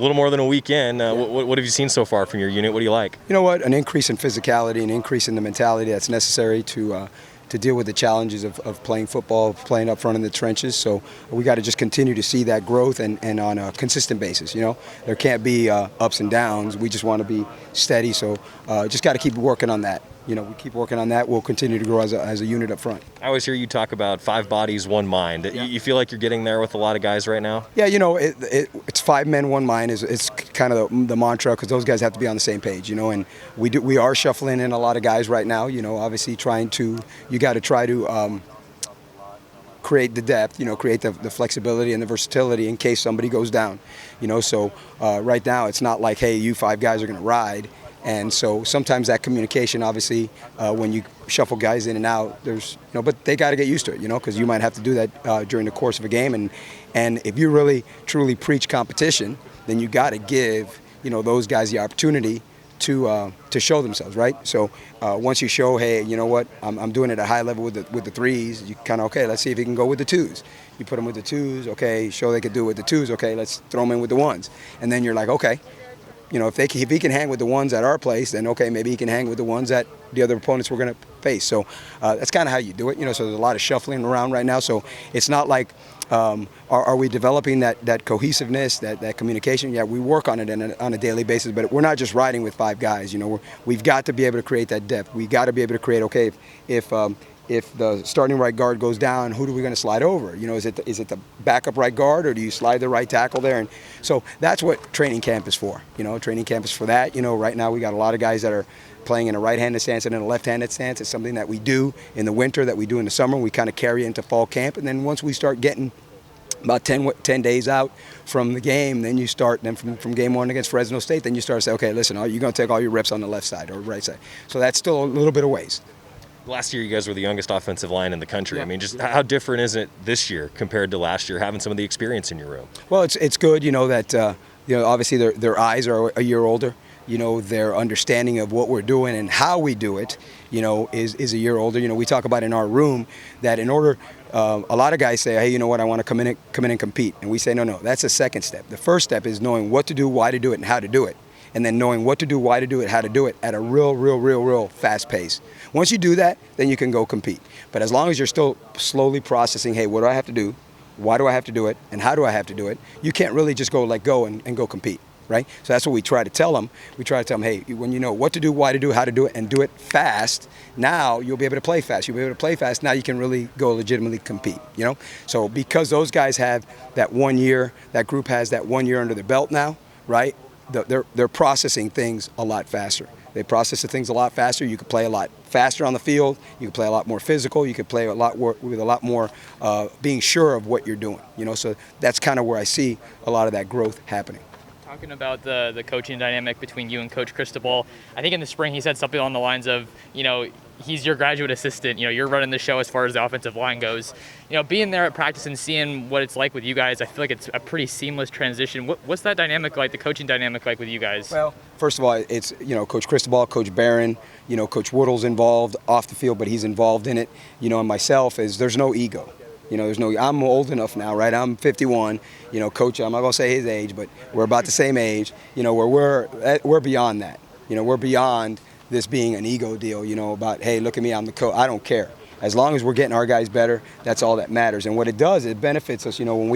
little more than a week in. What have you seen so far from your unit? What do you like? You know what? An increase in physicality, an increase in the mentality that's necessary to deal with the challenges of playing football, playing up front in the trenches. So we got to just continue to see that growth and on a consistent basis. You know, there can't be ups and downs. We just want to be steady. So just got to keep working on that. You know, we keep working on that. We'll continue to grow as a unit up front. I always hear you talk about 5 bodies, 1 mind. Yeah. You feel like you're getting there with a lot of guys right now? Yeah, you know, it's 5 men, 1 mind. It's kind of the mantra because those guys have to be on the same page, you know. And we are shuffling in a lot of guys right now. You know, obviously you got to try to create the depth, you know, create the flexibility and the versatility in case somebody goes down, you know. So right now it's not like, hey, you 5 guys are going to ride. And so sometimes that communication, obviously, when you shuffle guys in and out, there's, you know, but they got to get used to it, you know, because you might have to do that during the course of a game. And if you really, truly preach competition, then you got to give, you know, those guys the opportunity to show themselves, right? So once you show, hey, you know what, I'm doing it at a high level with the 3s, you kind of, okay, let's see if he can go with the 2s. You put them with the 2s, okay, show they could do it with the 2s, okay, let's throw them in with the 1s. And then you're like, okay. You know, if he can hang with the 1s at our place, then okay, maybe he can hang with the 1s that the other opponents we're going to face. So that's kind of how you do it. You know, so there's a lot of shuffling around right now. So it's not like are we developing that cohesiveness, that communication? Yeah, we work on it on a daily basis, but we're not just riding with 5 guys. You know, we've got to be able to create that depth. We got to be able to create. Okay, if the starting right guard goes down, who are we going to slide over? You know, is it the backup right guard, or do you slide the right tackle there? And so that's what training camp is for. You know, training camp is for that. You know, right now we got a lot of guys that are playing in a right-handed stance and in a left-handed stance. It's something that we do in the winter, that we do in the summer. We kind of carry into fall camp, and then once we start getting about 10 days out from the game, then you start, from game 1 against Fresno State, then you start to say, okay, listen, are you going to take all your reps on the left side or right side? So that's still a little bit of ways. Last year, you guys were the youngest offensive line in the country. Yeah. I mean, just how different is it this year compared to last year, having some of the experience in your room? Well, it's good, you know, that you know, obviously their eyes are a year older. You know, their understanding of what we're doing and how we do it, you know, is a year older. You know, we talk about in our room that in order, a lot of guys say, hey, you know what, I want to come in and compete. And we say, no, that's the second step. The first step is knowing what to do, why to do it, and how to do it. And then knowing what to do, why to do it, how to do it at a real fast pace. Once you do that, then you can go compete. But as long as you're still slowly processing, hey, what do I have to do? Why do I have to do it? And how do I have to do it? You can't really just go and go compete, right? So that's what we try to tell them. We try to tell them, hey, when you know what to do, why to do, how to do it, and do it fast, now you'll be able to play fast. You'll be able to play fast. Now you can really go legitimately compete, you know? So because those guys have that 1 year, that group has that 1 year under their belt now, right? They're processing things a lot faster. They process the things a lot faster. You can play a lot faster on the field. You can play a lot more physical. You can play a lot with a lot more being sure of what you're doing. You know, so that's kind of where I see a lot of that growth happening. Talking about the coaching dynamic between you and Coach Cristobal, I think in the spring he said something along the lines of, you know, he's your graduate assistant. You know, you're running the show as far as the offensive line goes. You know, being there at practice and seeing what it's like with you guys, I feel like it's a pretty seamless transition. What's that dynamic like, the coaching dynamic like with you guys? Well, first of all, it's, you know, Coach Cristobal, Coach Barron, you know, Coach Woodle's involved off the field, but he's involved in it. You know, and myself, there's no ego. You know, I'm old enough now, right? I'm 51. You know, Coach, I'm not going to say his age, but we're about the same age. You know, we're beyond that. You know, we're beyond this being an ego deal, you know, about, hey, look at me, I'm the coach. I don't care. As long as we're getting our guys better, that's all that matters. And what it does, it benefits us. You know, when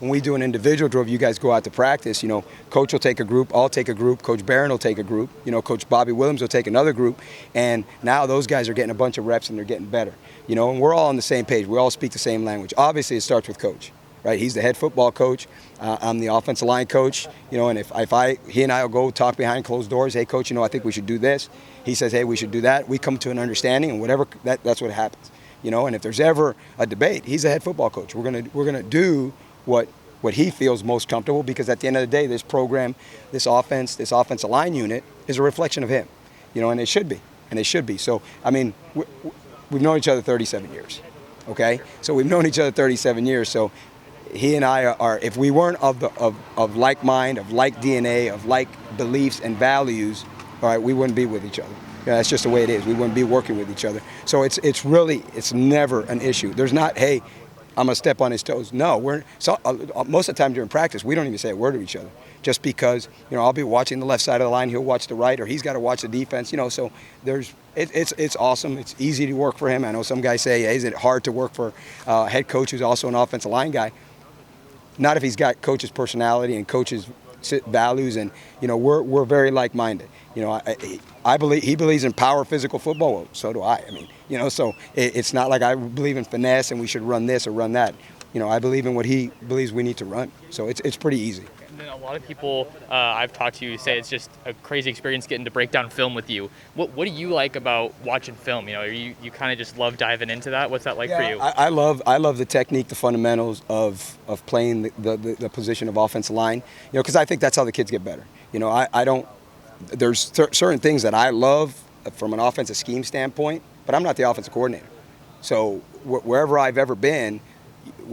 we do an individual drill, you guys go out to practice, you know, Coach will take a group, I'll take a group, Coach Barron will take a group, you know, Coach Bobby Williams will take another group, and now those guys are getting a bunch of reps and they're getting better. You know, and we're all on the same page. We all speak the same language. Obviously, it starts with Coach, right? He's the head football coach. I'm the offensive line coach. You know, and if he and I will go talk behind closed doors. Hey, Coach, you know, I think we should do this. He says, hey, we should do that. We come to an understanding, and whatever that's what happens. You know, and if there's ever a debate, he's the head football coach. We're gonna do what he feels most comfortable, because at the end of the day, this program, this offensive line unit is a reflection of him. You know, and it should be. So, I mean, we've known each other 37 years, okay? So we've known each other 37 years. So he and I are, if we weren't of like mind, of like DNA, of like beliefs and values, all right, we wouldn't be with each other. Yeah, that's just the way it is. We wouldn't be working with each other. So it's never an issue. There's not, hey, I'm gonna step on his toes. No, most of the time during practice we don't even say a word to each other, just because I'll be watching the left side of the line, he'll watch the right, or he's got to watch the defense. So it's awesome. It's easy to work for him. I know some guys say, hey, is it hard to work for a head coach who's also an offensive line guy? Not if he's got coach's personality and coach's values, and we're very like-minded. I believe he believes in power physical football. Well, so do I. So it's not like I believe in finesse and we should run this or run that. I believe in what he believes we need to run. So it's pretty easy. And then a lot of people I've talked to say it's just a crazy experience getting to break down film with you. What do you like about watching film? You kind of just love diving into that? What's that like for you? I love the technique, the fundamentals of playing the position of offensive line. Because I think that's how the kids get better. There's certain things that I love from an offensive scheme standpoint, but I'm not the offensive coordinator. So wherever I've ever been,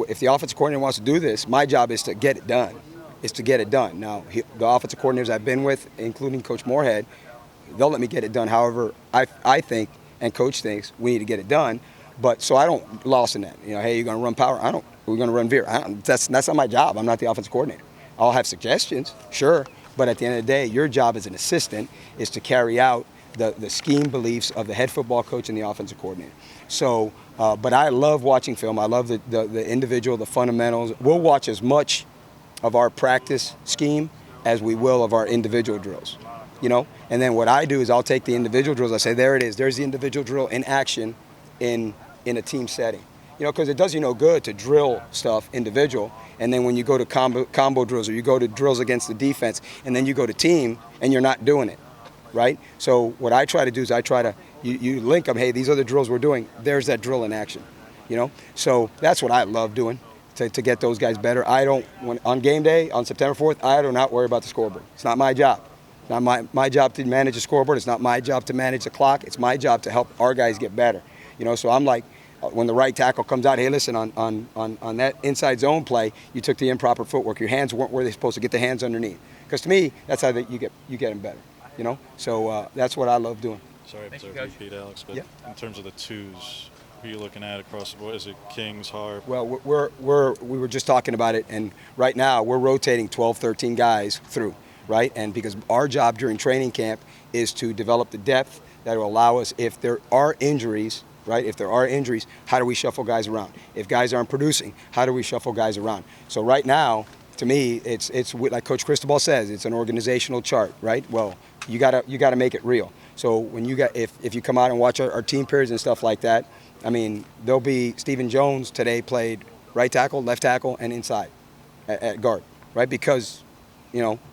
if the offensive coordinator wants to do this, my job is to get it done. Now, the offensive coordinators I've been with, including Coach Moorhead, they'll let me get it done. However, I think and Coach thinks we need to get it done. But so I don't lost in that. Hey, you're going to run power. We're going to run veer. That's not my job. I'm not the offensive coordinator. I'll have suggestions, sure. But at the end of the day, your job as an assistant is to carry out the scheme beliefs of the head football coach and the offensive coordinator. So, but I love watching film. I love the individual, the fundamentals. We'll watch as much of our practice scheme as we will of our individual drills, And then what I do is I'll take the individual drills. I say, there it is. There's the individual drill in action in a team setting. Because it does you no good to drill stuff individual, and then when you go to combo drills or you go to drills against the defense, and then you go to team and you're not doing it, right? So what I try to do is you link them. Hey, these are the drills we're doing. There's that drill in action, So that's what I love doing to get those guys better. On game day on September 4th, I do not worry about the scoreboard. It's not my job. It's not my job to manage the scoreboard. It's not my job to manage the clock. It's my job to help our guys get better, So I'm like, when the right tackle comes out, hey, listen, on that inside zone play, you took the improper footwork. Your hands weren't where they're supposed to. Get the hands underneath. Because to me, that's how you get them better. So that's what I love doing. Sorry to repeat, Alex, but in terms of the twos, who are you looking at across the board? Is it Kings, Harp? Well, we were just talking about it, and right now we're rotating 12, 13 guys through, right? And because our job during training camp is to develop the depth that will allow us, if there are injuries, right? If there are injuries, how do we shuffle guys around? If guys aren't producing, how do we shuffle guys around? So right now, to me, it's like Coach Cristobal says, it's an organizational chart, right? Well, you gotta make it real. So when if you come out and watch our team periods and stuff like that, there'll be Stephen Jones today played right tackle, left tackle, and inside at guard, right? Because,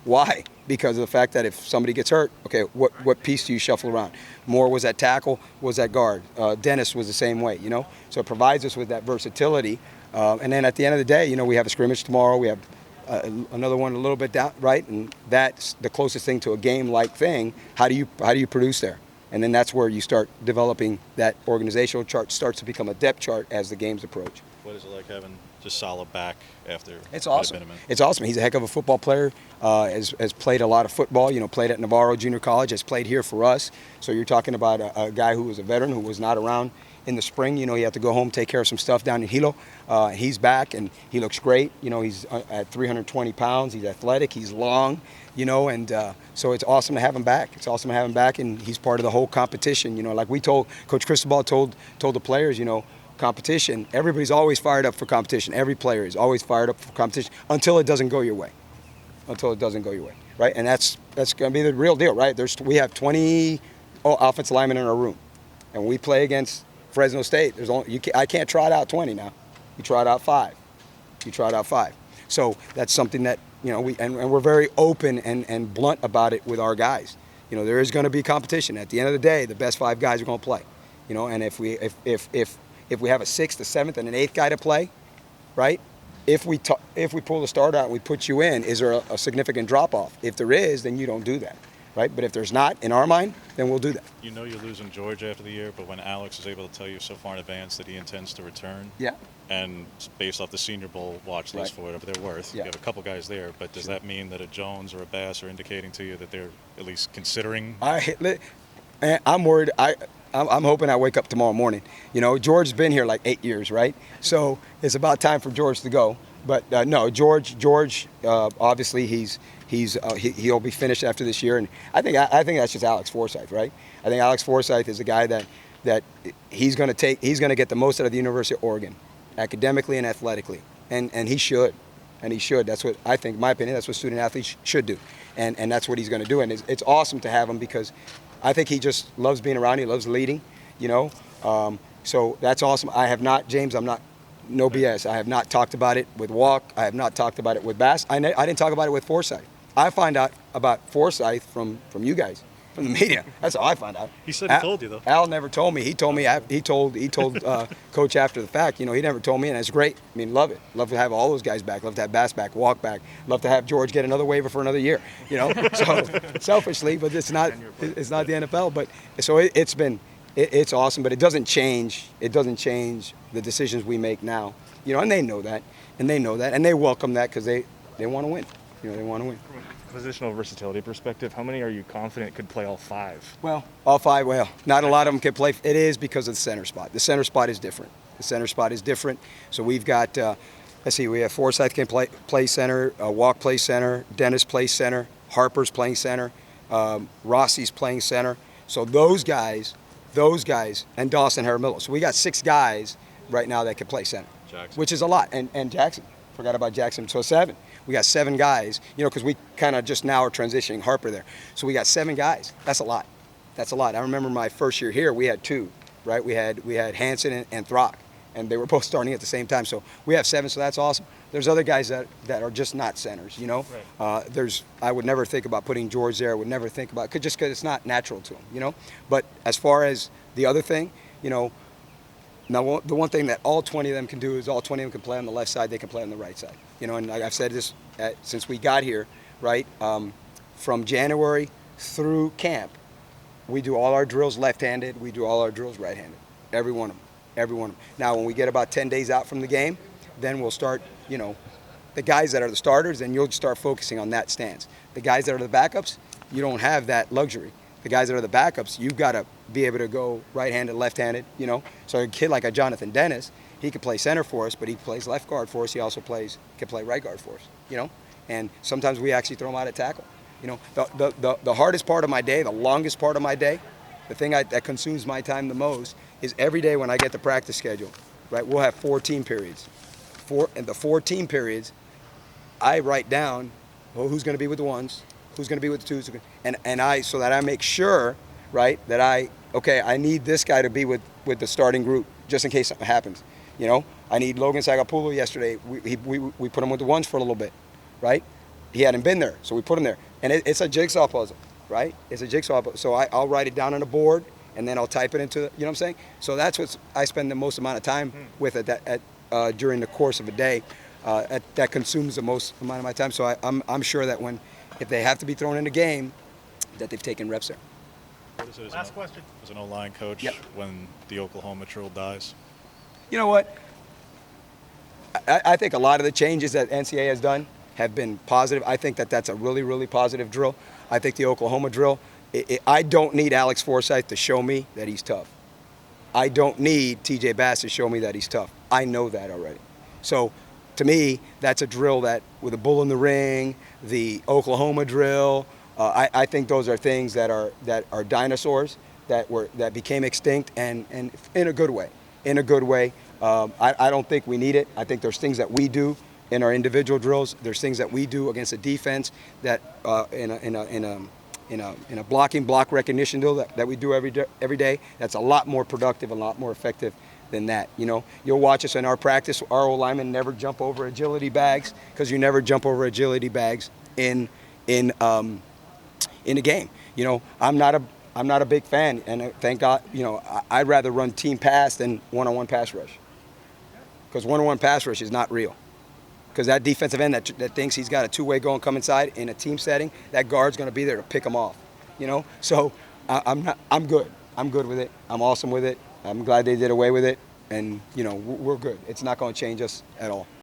why? Because of the fact that if somebody gets hurt, okay, what piece do you shuffle around? Moore was at tackle, was at guard. Dennis was the same way, So it provides us with that versatility. And then at the end of the day, we have a scrimmage tomorrow. We have another one a little bit down, right? And that's the closest thing to a game-like thing. How do you produce there? And then that's where you start developing that organizational chart. Starts to become a depth chart as the games approach. What is it like having just solid back after? It's awesome. It's awesome. He's a heck of a football player. Has played a lot of football. Played at Navarro Junior College. Has played here for us. So you're talking about a guy who was a veteran who was not around in the spring. He had to go home, take care of some stuff down in Hilo. He's back and he looks great. He's at 320 pounds. He's athletic. He's long. And so it's awesome to have him back. It's awesome to have him back, and he's part of the whole competition. Like we told Coach Cristobal told the players, competition. Everybody's always fired up for competition. Every player is always fired up for competition until it doesn't go your way. Right? And that's going to be the real deal, right? We have 20 offensive linemen in our room, and we play against Fresno State. I can't trot out 20 now. You trot out 5. So that's something that we're very open and blunt about it with our guys. There is going to be competition. At the end of the day, the best 5 guys are going to play. And if we have a 6th, a 7th, and an 8th guy to play, right? If we pull the start out and we put you in, is there a significant drop off? If there is, then you don't do that, right? But if there's not, in our mind, then we'll do that. You're losing George after the year, but when Alex is able to tell you so far in advance that he intends to return, and based off the Senior Bowl watch list for whatever they're worth, you have a couple guys there, but does that mean that a Jones or a Bass are indicating to you that they're at least considering? I'm worried. I'm hoping I wake up tomorrow morning. You know, George's been here like 8 years, right? So it's about time for George to go. But no, George, obviously he'll be finished after this year, and I think that's just Alex Forsyth, right? I think Alex Forsyth is a guy that he's going to get the most out of the University of Oregon, academically and athletically, and he should. And he should. That's what I think, in my opinion, that's what student athletes should do. And that's what he's going to do. And it's awesome to have him because I think he just loves being around. He loves leading, you know. So that's awesome. I have not, James, no BS. I have not talked about it with Walk. I have not talked about it with Bass. I didn't talk about it with Forsyth. I find out about Forsyth from you guys, from the media. That's how I find out. He said he told you, though. Al never told me. He told Coach after the fact. You know, he never told me, and it's great. I mean, love it. Love to have all those guys back. Love to have Bass back, Walk back. Love to have George get another waiver for another year. You know, so selfishly, but it's not the NFL. But so it's awesome, but it doesn't change. It doesn't change the decisions we make now. You know, and they know that, and they welcome that because they want to win. You know, they want to win. From a positional versatility perspective, how many are you confident could play all five? Well, all five. Well, not a lot of them can play. It is because of the center spot. The center spot is different. So we've got. Let's see. We have Forsyth can play center. Walk plays center. Dennis plays center. Harper's playing center. Rossi's playing center. So those guys, and Dawson Jaramillo. So we got 6 guys right now that can play center, which is a lot. And Jackson. Forgot about Jackson. So 7. We got 7 guys, you know, because we kind of just now are transitioning Harper there. So we got 7 guys. That's a lot. I remember my first year here, we had 2, right? We had Hansen and Throck, and they were both starting at the same time. So we have 7, so that's awesome. There's other guys that are just not centers, you know. Right. I would never think about putting George there. I would never think about just because it's not natural to him, you know. But as far as the other thing, you know, now, the one thing that all 20 of them can do is all 20 of them can play on the left side, they can play on the right side. You know, and I've said this since we got here, right? From January through camp, we do all our drills left-handed, we do all our drills right-handed. Every one of them. Now, when we get about 10 days out from the game, then we'll start, you know, the guys that are the starters, and you'll start focusing on that stance. The guys that are the backups, you don't have that luxury. The guys that are the backups, you've got to be able to go right-handed, left-handed, you know. So a kid like a Jonathan Dennis, he could play center for us, but he plays left guard for us. He also can play right guard for us, you know. And sometimes we actually throw him out at tackle. You know, the hardest part of my day, the longest part of my day, the thing that consumes my time the most is every day when I get the practice schedule, right? We'll have 4 team periods. And the 4 team periods, I write down, well, who's going to be with the ones, who's going to be with the twos, so that I make sure, right, that I need this guy to be with the starting group just in case something happens. You know, I need Logan Sagapulo yesterday. We put him with the ones for a little bit, right? He hadn't been there, so we put him there. And it's a jigsaw puzzle, right? It's a jigsaw puzzle. So I'll write it down on a board, and then I'll type it into, you know what I'm saying? So that's what I spend the most amount of time with during the course of a day. That consumes the most amount of my time. So I'm sure that if they have to be thrown in the game, that they've taken reps there. What is it Last question. As an O-line coach, when the Oklahoma drill dies? You know what? I think a lot of the changes that NCAA has done have been positive. I think that's a really, really positive drill. I think the Oklahoma drill, I don't need Alex Forsyth to show me that he's tough. I don't need TJ Bass to show me that he's tough. I know that already. So to me, that's a drill that with a bull in the ring, the Oklahoma drill, I think those are things that are dinosaurs that became extinct and in a good way. I don't think we need it. I think there's things that we do in our individual drills. There's things that we do against a defense that in a block recognition drill that we do every day. That's a lot more productive, a lot more effective than that. You know, you'll watch us in our practice. Our O linemen never jump over agility bags because you never jump over agility bags in a game. You know, I'm not a big fan, and thank God. You know, I'd rather run team pass than one-on-one pass rush, because one-on-one pass rush is not real. Because that defensive end that thinks he's got a two-way going come inside in a team setting, that guard's going to be there to pick him off. You know, so I'm good. I'm good with it. I'm awesome with it. I'm glad they did away with it, and you know, we're good. It's not going to change us at all.